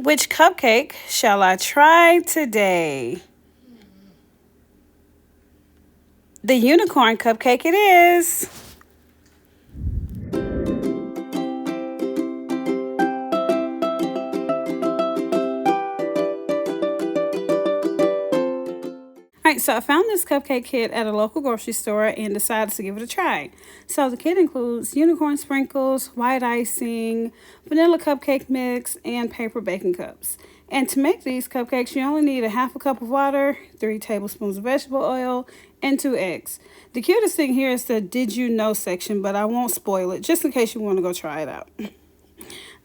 Which cupcake shall I try today? The unicorn cupcake it is. Alright, so I found this cupcake kit at a local grocery store and decided to give it a try. So the kit includes unicorn sprinkles, white icing, vanilla cupcake mix, and paper baking cups. And to make these cupcakes, you only need a half a cup of water, 3 tablespoons of vegetable oil, and 2 eggs. The cutest thing here is the did you know section, but I won't spoil it just in case you want to go try it out.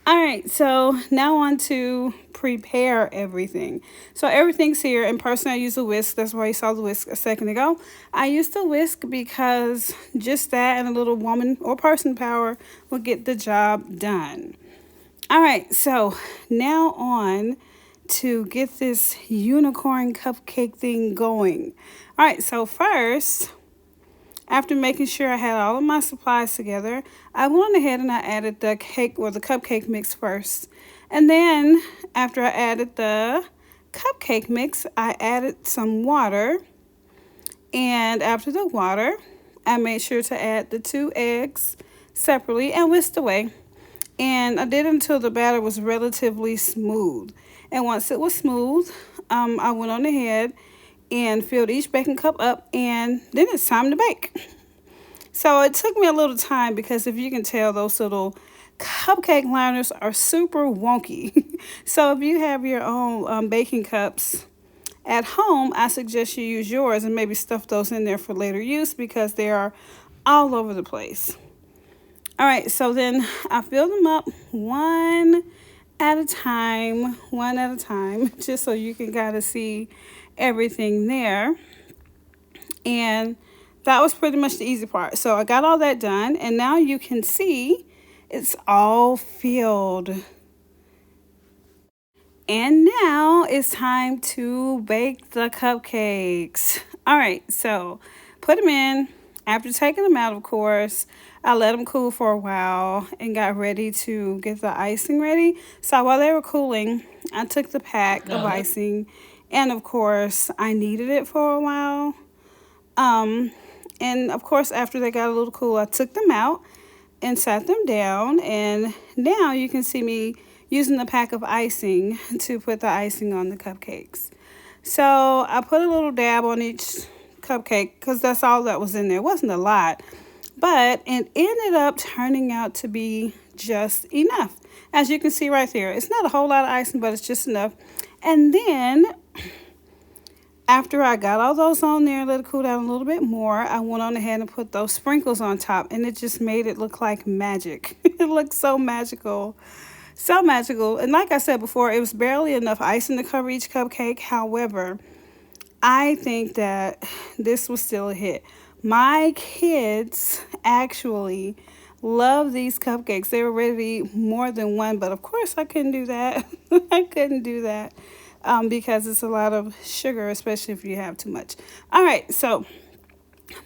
Alright, so now on to prepare everything. So everything's here. In person, I use a whisk. That's why you saw the whisk a second ago. I used the whisk because just that and a little woman or person power will get the job done. Alright, so now on to get this unicorn cupcake thing going. Alright, so first, after making sure I had all of my supplies together, I went ahead and I added the cake or the cupcake mix first. And then after I added the cupcake mix, I added some water. And after the water, I made sure to add the 2 eggs separately and whisked away. And I did it until the batter was relatively smooth. And once it was smooth, I went on ahead and filled each baking cup up, and then it's time to bake. So it took me a little time because if you can tell, those little cupcake liners are super wonky. So if you have your own baking cups at home, I suggest you use yours and maybe stuff those in there for later use because they are all over the place. All right, so then I filled them up one at a time, just so you can kind of see everything there. And that was pretty much the easy part. So I got all that done, and now you can see it's all filled. And now it's time to bake the cupcakes. All right, so put them in. After taking them out, of course, I let them cool for a while and got ready to get the icing ready. So while they were cooling, I took the pack of icing, and of course, I kneaded it for a while. And of course, after they got a little cool, I took them out and sat them down. And now you can see me using the pack of icing to put the icing on the cupcakes. So I put a little dab on each cupcake because that's all that was in there. It wasn't a lot, but it ended up turning out to be just enough. As you can see right there, it's not a whole lot of icing, but it's just enough. And then after I got all those on there, let it cool down a little bit more, I went on ahead and put those sprinkles on top, and it just made it look like magic. It looked so magical. So magical. And like I said before, it was barely enough icing to cover each cupcake. However, I think that this was still a hit. My kids actually love these cupcakes. They were ready to eat more than one, but of course I couldn't do that. I couldn't do that because it's a lot of sugar, especially if you have too much. All right, so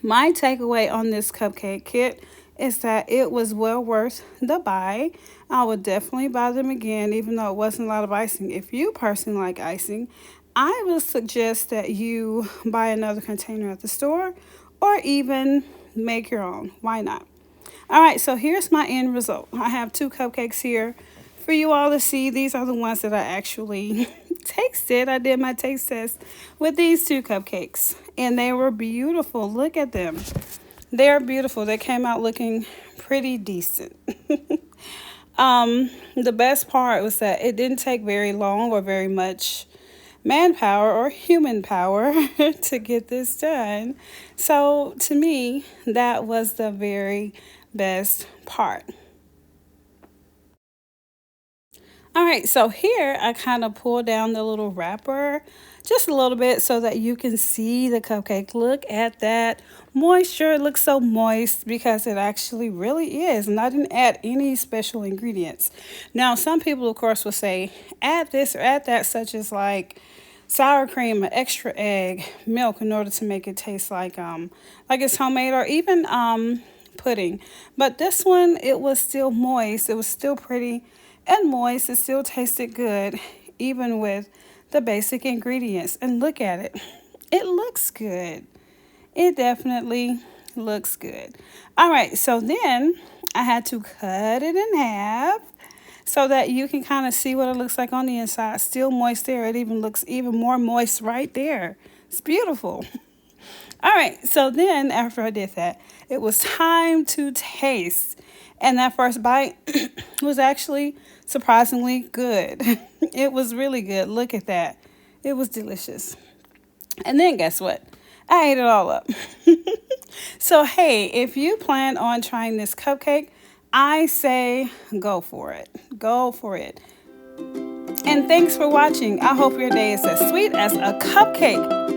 my takeaway on this cupcake kit is that it was well worth the buy. I would definitely buy them again, even though it wasn't a lot of icing. If you personally like icing, I would suggest that you buy another container at the store or even make your own. Why not? All right, so here's my end result. I have 2 cupcakes here for you all to see. These are the ones that I actually tasted. I did my taste test with these 2 cupcakes, and they were beautiful. Look at them. They're beautiful. They came out looking pretty decent. The best part was that it didn't take very long or very much manpower or human power to get this done. So to me, that was the very best part. All right, so here I kind of pull down the little wrapper just a little bit so that you can see the cupcake. Look at that moisture. It looks so moist because it actually really is. And I didn't add any special ingredients. Now, some people, of course, will say, add this or add that, such as like sour cream, an extra egg, milk, in order to make it taste like it's homemade, or even pudding. But this one, it was still moist. It was still pretty and moist. It still tasted good, even with the basic ingredients. And look at it. It looks good. It definitely looks good. All right, so then I had to cut it in half so that you can kind of see what it looks like on the inside. Still moist there. It even looks even more moist right there. It's beautiful. All right, so then after I did that, it was time to taste. And that first bite was actually surprisingly good. It was really good. Look at that. It was delicious. And then guess what? I ate it all up. So, hey, if you plan on trying this cupcake, I say go for it. Go for it. And thanks for watching. I hope your day is as sweet as a cupcake.